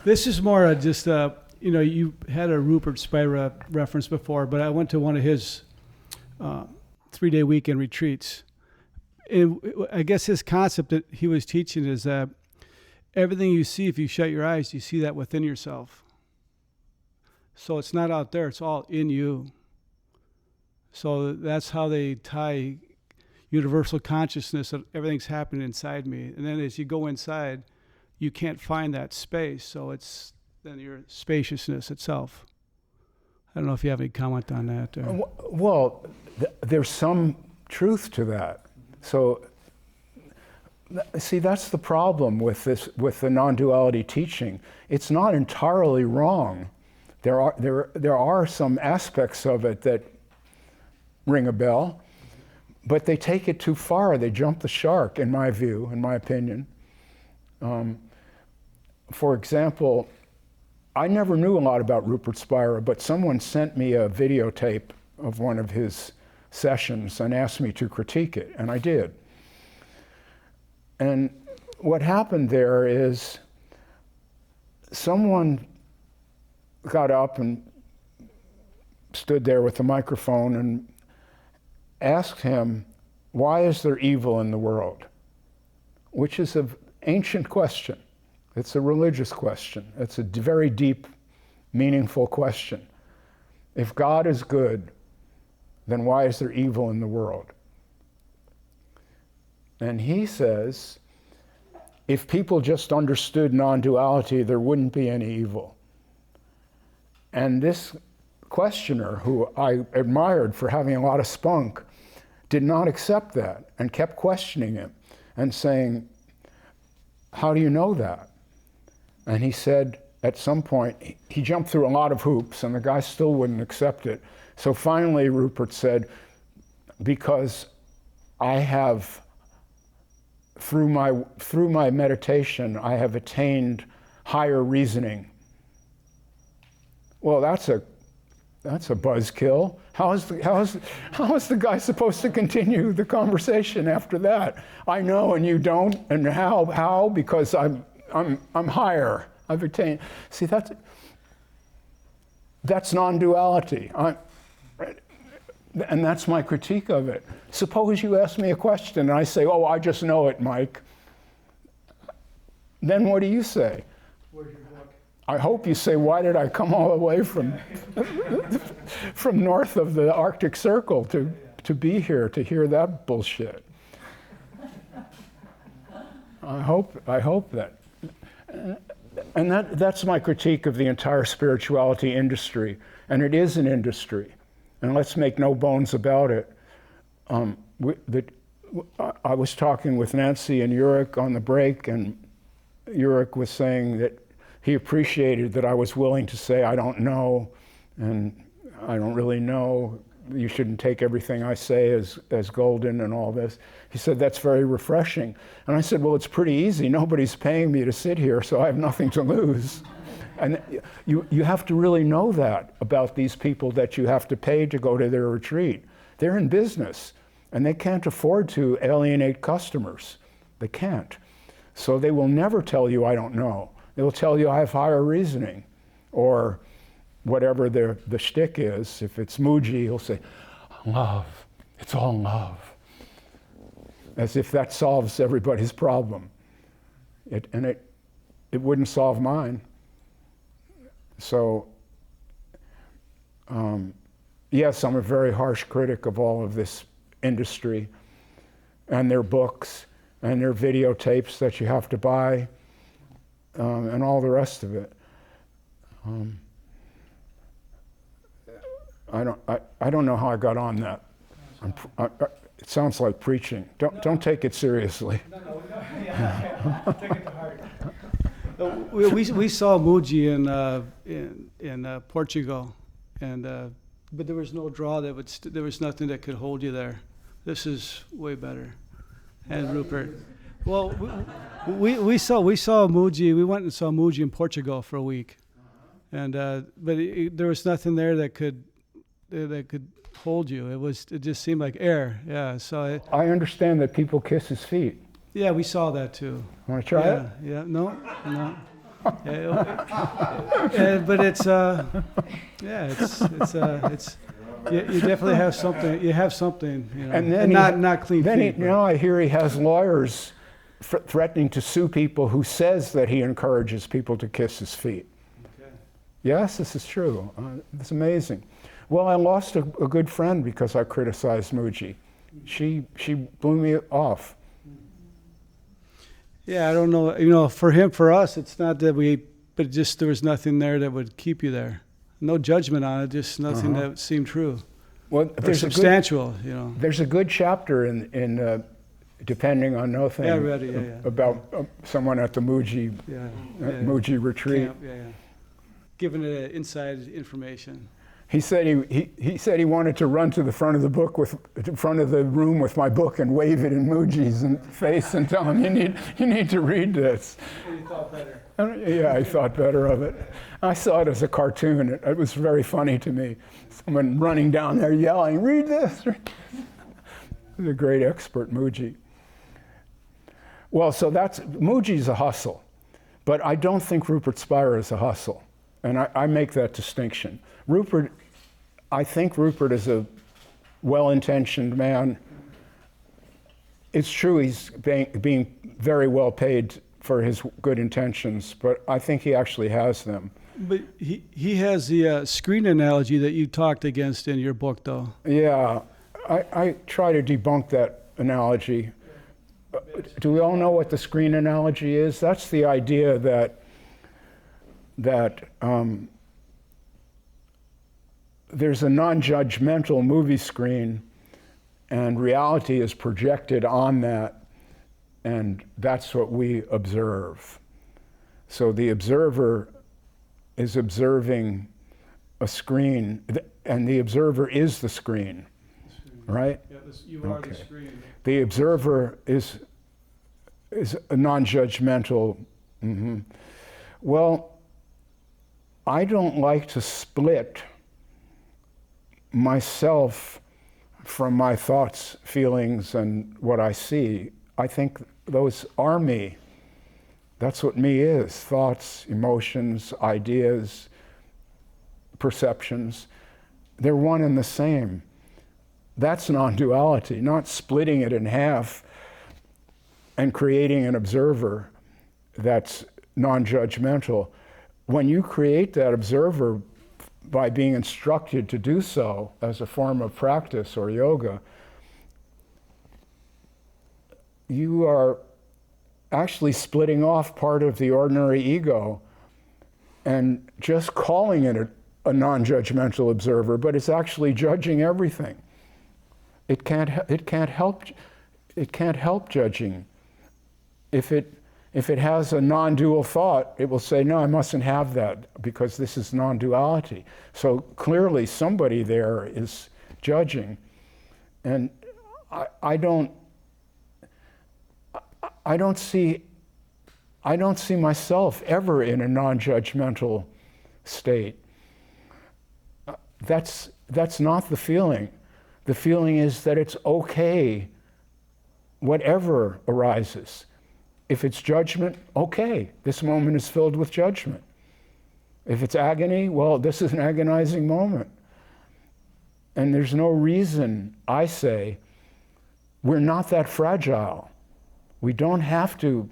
This is more just, you had a Rupert Spira reference before, but I went to one of his 3-day weekend retreats. I guess his concept that he was teaching is that everything you see, if you shut your eyes, you see that within yourself. So it's not out there, it's all in you. So that's how they tie universal consciousness of everything's happening inside me. And then as you go inside, you can't find that space. So it's then your spaciousness itself. I don't know if you have any comment on that. Well, there's some truth to that. So, see, that's the problem with the non-duality teaching. It's not entirely wrong. There are some aspects of it that ring a bell, but they take it too far. They jump the shark, in my view, in my opinion. For example, I never knew a lot about Rupert Spira, but someone sent me a videotape of one of his sessions and asked me to critique it, and I did. And what happened there is someone got up and stood there with the microphone and asked him, why is there evil in the world? Which is an ancient question. It's a religious question. It's a very deep, meaningful question. If God is good, then why is there evil in the world? And he says, if people just understood non-duality, there wouldn't be any evil. And this questioner, who I admired for having a lot of spunk, did not accept that and kept questioning him and saying, how do you know that? And he said, at some point, he jumped through a lot of hoops and the guy still wouldn't accept it. So finally, Rupert said, because I have, through my meditation, I have attained higher reasoning. Well, that's a buzzkill. How is the guy supposed to continue the conversation after that? I know and you don't, and how? Because I'm higher. I've attained. See, that's non-duality. And that's my critique of it. Suppose you ask me a question and I say, oh, I just know it, Mike. Then what do you say? Where's your book? I hope you say, why did I come all the way from north of the Arctic Circle to be here to hear that bullshit? I hope that. And that's my critique of the entire spirituality industry. And it is an industry. And let's make no bones about it. I was talking with Nancy and Ulrich on the break, and Ulrich was saying that he appreciated that I was willing to say, I don't know, and I don't really know. You shouldn't take everything I say as golden and all this. He said, that's very refreshing. And I said, well, it's pretty easy. Nobody's paying me to sit here, so I have nothing to lose. And you have to really know that about these people that you have to pay to go to their retreat. They're in business, and they can't afford to alienate customers. They can't. So they will never tell you, I don't know. They will tell you, I have higher reasoning, or whatever the shtick is. If it's Mooji, he'll say, love, it's all love. As if that solves everybody's problem. It wouldn't solve mine. So, yes, I'm a very harsh critic of all of this industry and their books and their videotapes that you have to buy and all the rest of it. I don't know how I got on that. It sounds like preaching. Don't take it seriously. No, take it to heart. We saw Mooji in Portugal, and but there was no draw that there was nothing that could hold you there. This is way better. And Rupert, well, we saw Mooji. We went and saw Mooji in Portugal for a week, and but there was nothing there that could hold you. It just seemed like air. Yeah. So I understand that people kiss his feet. Yeah, we saw that too. Want to try it? Yeah. No. But it's you definitely have something. You have something, you know, And then not clean then feet. now I hear he has lawyers threatening to sue people who says that he encourages people to kiss his feet. Okay. Yes, this is true. It's amazing. Well, I lost a good friend because I criticized Mooji. She blew me off. Yeah, I don't know. You know, for us, it's not that but just there was nothing there that would keep you there. No judgment on it, just nothing that seemed true. Well, Or substantial, you know. There's a good chapter in Depending on Nothing. Yeah, I read it, yeah. About someone at the Mooji Mooji retreat. Camp, yeah. Giving it inside information. He said he said he wanted to run to the front of the room with my book and wave it in Mooji's face and tell him you need to read this. And you thought better. Yeah, I thought better of it. I saw it as a cartoon. It was very funny to me. Someone running down there yelling, "Read this!" He's a great expert, Mooji. Well, so Mooji's a hustle, but I don't think Rupert Spira is a hustle, and I make that distinction. I think Rupert is a well-intentioned man. It's true he's being very well paid for his good intentions, but I think he actually has them. But he has the screen analogy that you talked against in your book, though. Yeah, I try to debunk that analogy. Do we all know what the screen analogy is? That's the idea that there's a non-judgmental movie screen and reality is projected on that, and that's what we observe. So the observer is observing a screen, and the observer is the screen, right? Yeah, you are the screen. The observer is a non-judgmental. Well, I don't like to split myself from my thoughts, feelings, and what I see. I think those are me. That's what me is: thoughts, emotions, ideas, perceptions. They're one and the same. That's non-duality, not splitting it in half and creating an observer that's non-judgmental. When you create that observer by being instructed to do so as a form of practice or yoga, you are actually splitting off part of the ordinary ego and just calling it a non-judgmental observer, but it's actually judging everything. It can't help judging. If it has a non-dual thought, it will say, no, I mustn't have that because this is non-duality. So clearly somebody there is judging. And I don't see myself ever in a non-judgmental state. That's not the feeling. The feeling is that it's okay, whatever arises. If it's judgment, okay, this moment is filled with judgment. If it's agony, well, this is an agonizing moment. And there's no reason, I say, we're not that fragile. We don't have to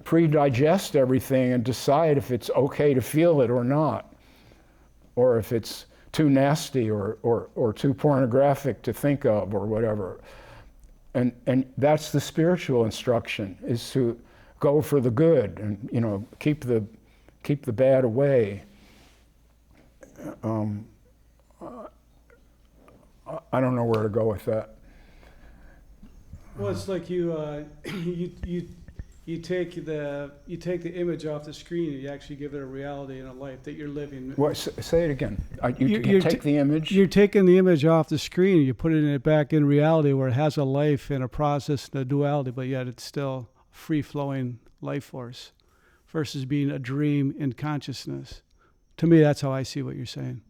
pre-digest everything and decide if it's okay to feel it or not, or if it's too nasty or too pornographic to think of or whatever. And that's the spiritual instruction, is to go for the good and, you know, keep the bad away. I don't know where to go with that. Well, it's like you take the image off the screen and you actually give it a reality and a life that you're living. What, say it again. You take the image? You're taking the image off the screen and you're putting it back in reality where it has a life and a process and a duality, but yet it's still free-flowing life force versus being a dream in consciousness. To me, that's how I see what you're saying.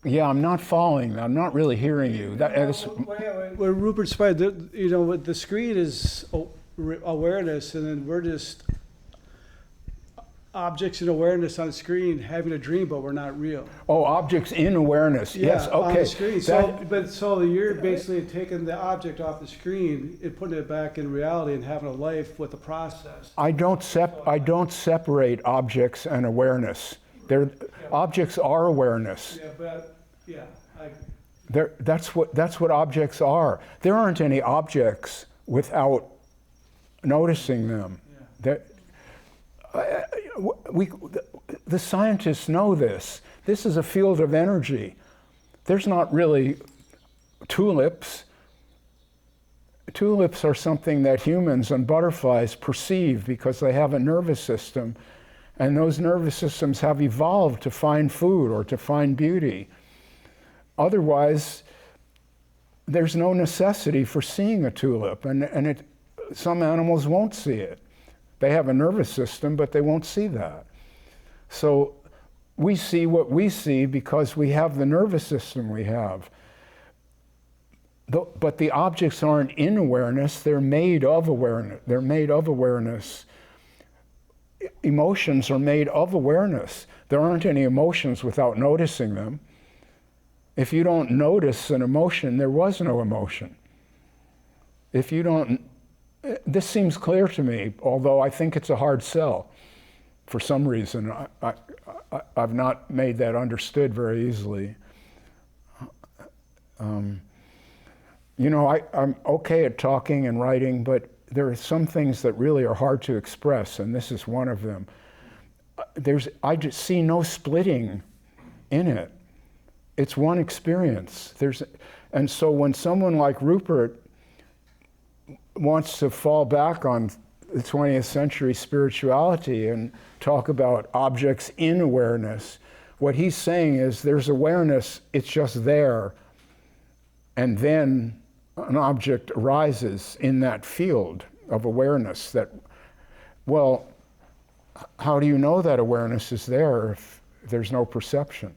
Yeah, I'm not following. I'm not really hearing you. Where Rupert Spira, you know, the screen is awareness, and then we're just objects in awareness on the screen having a dream, but we're not real. Oh, objects in awareness. Yeah, Yes, okay. on the screen. So you're basically taking the object off the screen and putting it back in reality and having a life with the process. I don't separate objects and awareness. Objects are awareness. Yeah, but yeah. That's what objects are. There aren't any objects without noticing them. Yeah. The scientists know this. This is a field of energy. There's not really tulips. Tulips are something that humans and butterflies perceive because they have a nervous system, and those nervous systems have evolved to find food or to find beauty. Otherwise, there's no necessity for seeing a tulip, and some animals won't see it. They have a nervous system, but they won't see that. So we see what we see because we have the nervous system we have. But the objects aren't in awareness, they're made of awareness. They're made of awareness. Emotions are made of awareness. There aren't any emotions without noticing them. If you don't notice an emotion, there was no emotion. If you don't, this seems clear to me, although I think it's a hard sell. For some reason, I've not made that understood very easily. You know, I'm okay at talking and writing, but there are some things that really are hard to express, and this is one of them. I just see no splitting in it. It's one experience. And so when someone like Rupert wants to fall back on the 20th century spirituality and talk about objects in awareness, what he's saying is there's awareness, it's just there, and then an object arises in that field of awareness that, well, how do you know that awareness is there if there's no perception?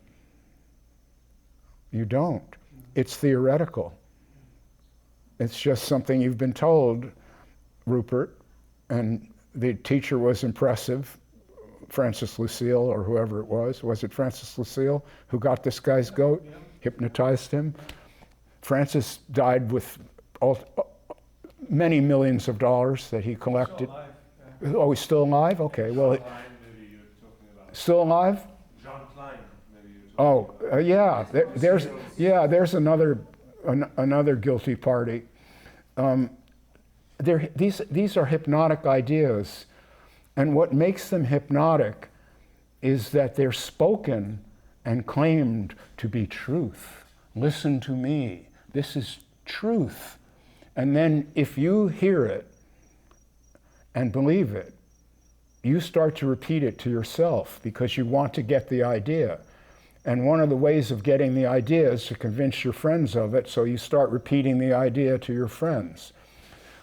You don't. It's theoretical. It's just something you've been told, Rupert, and the teacher was impressive, Francis Lucille or whoever it was. Was it Francis Lucille who got this guy's goat, hypnotized him? Francis died with many millions of dollars that he collected. Oh, he's still alive? Okay, well, still alive? Oh, yeah. There's another guilty party. These are hypnotic ideas, and what makes them hypnotic is that they're spoken and claimed to be truth. Listen to me. This is truth. And then if you hear it and believe it, you start to repeat it to yourself because you want to get the idea. And one of the ways of getting the idea is to convince your friends of it, so you start repeating the idea to your friends.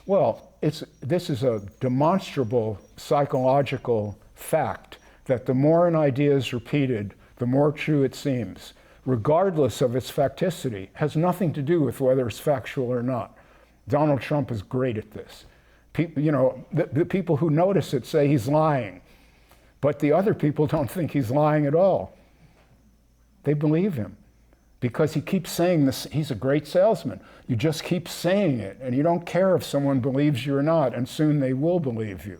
Well, this is a demonstrable psychological fact that the more an idea is repeated, the more true it seems, regardless of its facticity. It has nothing to do with whether it's factual or not. Donald Trump is great at this. The people who notice it say he's lying, but the other people don't think he's lying at all. They believe him because he keeps saying this. He's a great salesman. You just keep saying it, and you don't care if someone believes you or not, and soon they will believe you.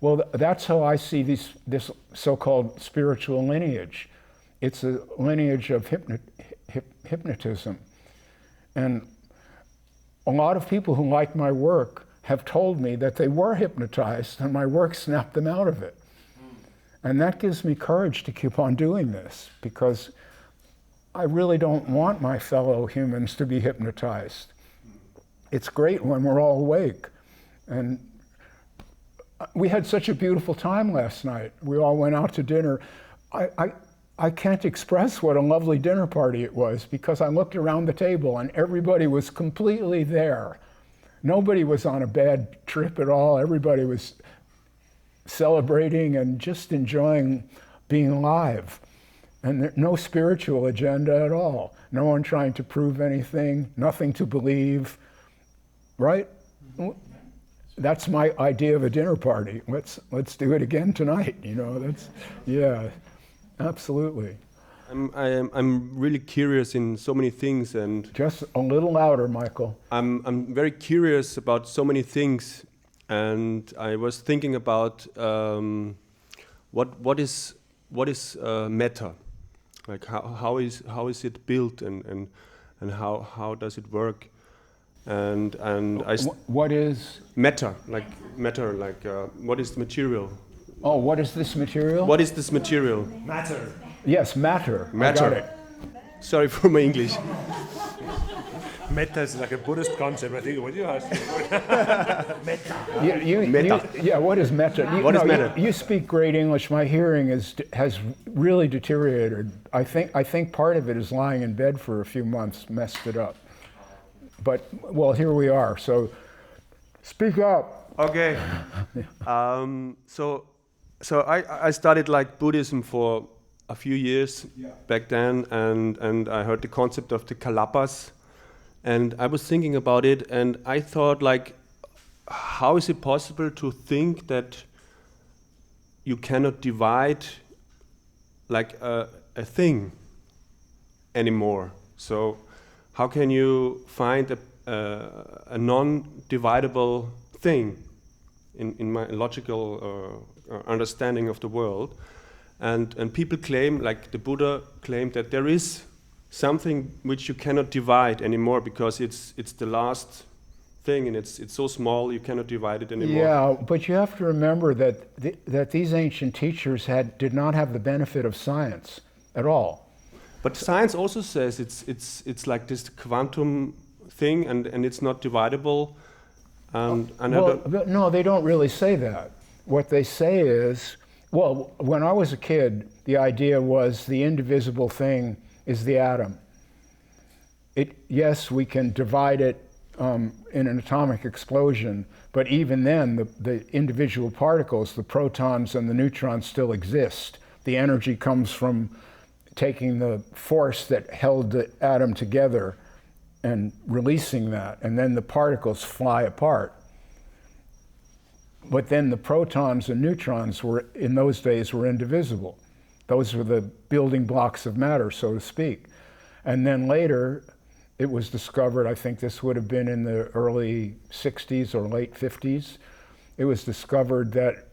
Well, that's how I see this so-called spiritual lineage. It's a lineage of hypnotism. And a lot of people who like my work have told me that they were hypnotized and my work snapped them out of it. And that gives me courage to keep on doing this, because I really don't want my fellow humans to be hypnotized. It's great when we're all awake. And we had such a beautiful time last night. We all went out to dinner. I can't express what a lovely dinner party it was, because I looked around the table and everybody was completely there. Nobody was on a bad trip at all. Everybody was celebrating and just enjoying being alive. And no spiritual agenda at all. No one trying to prove anything, nothing to believe, right? that's my idea of a dinner party. Let's do it again tonight. You know, yeah, absolutely. I'm really curious in so many things, and Just a little louder, Michael. I'm very curious about so many things, and I was thinking about what is matter, like how is it built, and how does it work, and What is? matter, like what is the material? Oh, what is this material? What is this material? Matter. Yes, matter. I Matter. got it. Sorry for my English. Metta is like a Buddhist concept. I think what you asked. Metta. Yeah, what is metta? What is metta? You speak great English. My hearing has really deteriorated. I think part of it is lying in bed for a few months messed it up. But well, here we are. So speak up. Okay. So I studied like Buddhism for a few years back then, and I heard the concept of the Kalapas, and I was thinking about it, and I thought, like, how is it possible to think that you cannot divide like a thing anymore? So how can you find a non-dividable thing in my logical understanding of the world? And people claim, like the Buddha claimed, that there is something which you cannot divide anymore because it's the last thing, and it's so small you cannot divide it anymore. Yeah, but you have to remember that that these ancient teachers did not have the benefit of science at all. But science also says it's like this quantum thing, and it's not dividable. And No, they don't really say that. What they say is, well, when I was a kid, the idea was the indivisible thing is the atom. Yes, we can divide it in an atomic explosion, but even then, the individual particles, the protons and the neutrons, still exist. The energy comes from taking the force that held the atom together and releasing that, and then the particles fly apart. But then the protons and neutrons in those days were indivisible. Those were the building blocks of matter, so to speak. And then later, it was discovered, I think this would have been in the early 60s or late 50s, it was discovered that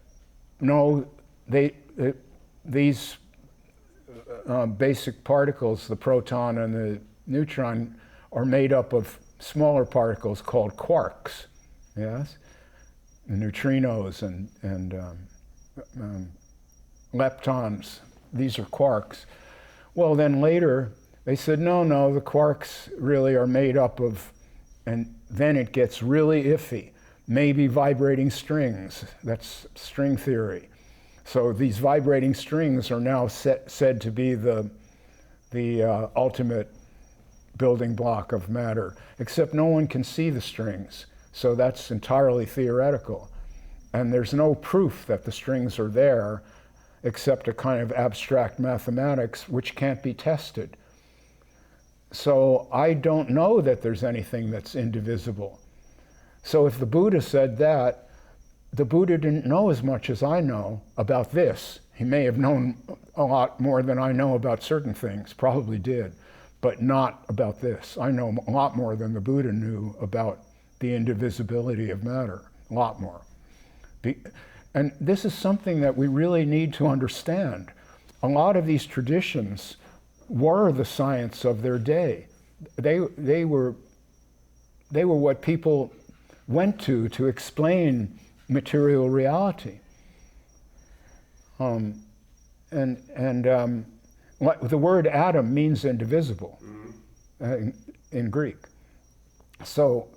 no, these basic particles, the proton and the neutron, are made up of smaller particles called quarks, yes? The neutrinos and leptons, these are quarks. Well, then later, they said, no, the quarks really are made up of, and then it gets really iffy, maybe vibrating strings. That's string theory. So these vibrating strings are now said to be the ultimate building block of matter, except no one can see the strings. So that's entirely theoretical. And there's no proof that the strings are there, except a kind of abstract mathematics which can't be tested. So I don't know that there's anything that's indivisible. So if the Buddha said that, the Buddha didn't know as much as I know about this. He may have known a lot more than I know about certain things, probably did, but not about this. I know a lot more than the Buddha knew about the indivisibility of matter, a lot more. And this is something that we really need to understand. A lot of these traditions were the science of their day. They were what people went to explain material reality. The word atom means indivisible in Greek. So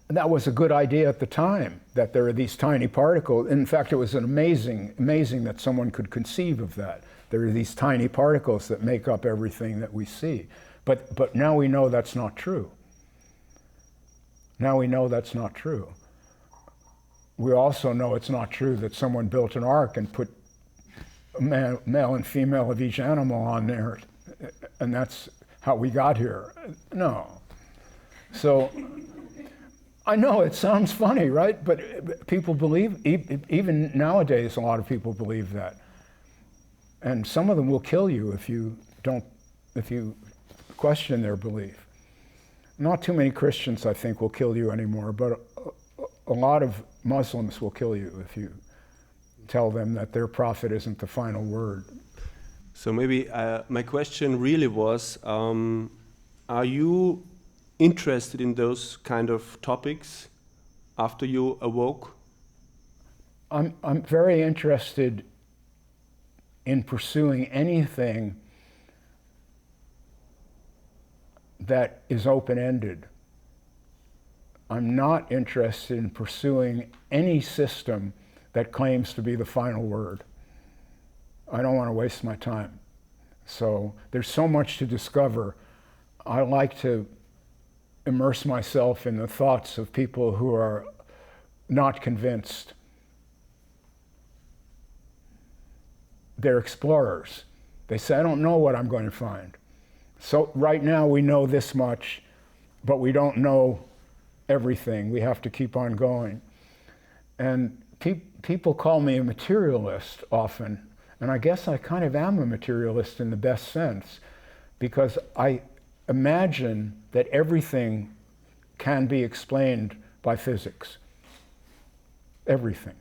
that was a good idea at the time, that there are these tiny particles. In fact, it was amazing that someone could conceive of that. There are these tiny particles that make up everything that we see. But now we know that's not true. Now we know that's not true. We also know it's not true that someone built an ark and put a male and female of each animal on there, and that's how we got here. No. So I know it sounds funny, right? But people believe, even nowadays, a lot of people believe that. And some of them will kill you if you question their belief. Not too many Christians, I think, will kill you anymore, but a lot of Muslims will kill you if you tell them that their prophet isn't the final word. So maybe my question really was, are you interested in those kind of topics after you awoke? I'm very interested in pursuing anything that is open-ended. I'm not interested in pursuing any system that claims to be the final word. I don't want to waste my time. So there's so much to discover. I like to immerse myself in the thoughts of people who are not convinced. They're explorers. They say, I don't know what I'm going to find. So right now we know this much, but we don't know everything. We have to keep on going. And people call me a materialist often, and I guess I kind of am a materialist in the best sense, because I imagine that everything can be explained by physics. Everything.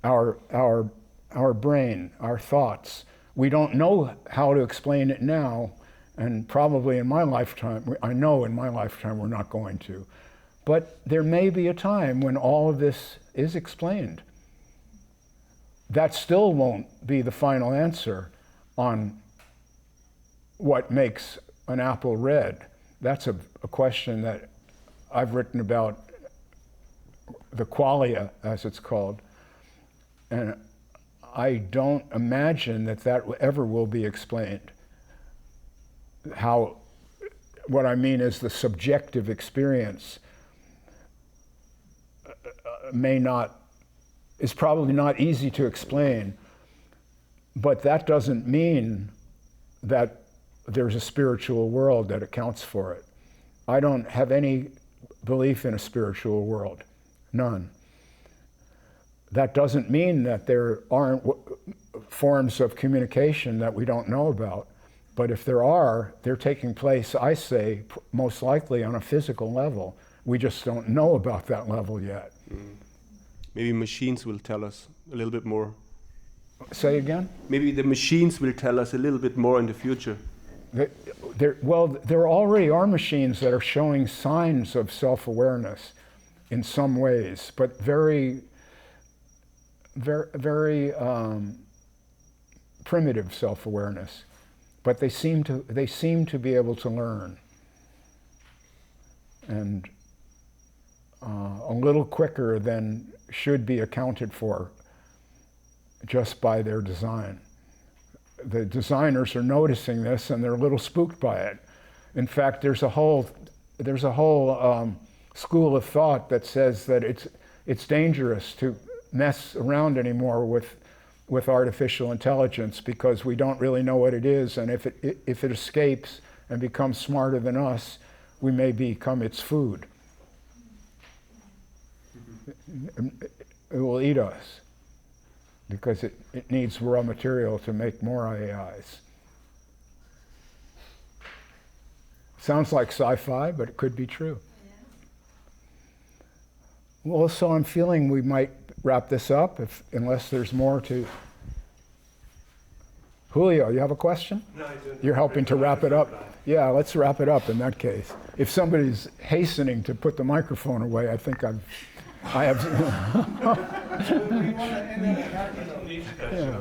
Our brain, our thoughts. We don't know how to explain it now, and probably in my lifetime, I know in my lifetime we're not going to. But there may be a time when all of this is explained. That still won't be the final answer on what makes an apple red. That's a question that I've written about, the qualia, as it's called. And I don't imagine that ever will be explained. What I mean is the subjective experience is probably not easy to explain, but that doesn't mean that there's a spiritual world that accounts for it. I don't have any belief in a spiritual world, none. That doesn't mean that there aren't forms of communication that we don't know about, but if there are, they're taking place, I say, most likely on a physical level. We just don't know about that level yet. Maybe machines will tell us a little bit more. Say again? Maybe the machines will tell us a little bit more in the future. There already are machines that are showing signs of self-awareness in some ways, but very primitive self-awareness. But they seem to be able to learn, and a little quicker than should be accounted for just by their design. The designers are noticing this, and they're a little spooked by it. In fact, there's a whole school of thought that says that it's dangerous to mess around anymore with artificial intelligence, because we don't really know what it is, and if it escapes and becomes smarter than us, we may become its food. It will eat us, because it needs raw material to make more AIs. Sounds like sci-fi, but it could be true. Well, so I'm feeling we might wrap this up, unless there's more to... Julio, you have a question? No, I don't. You're helping to wrap it up? Yeah, let's wrap it up in that case. If somebody's hastening to put the microphone away, I think I have... We want to end it. Yeah.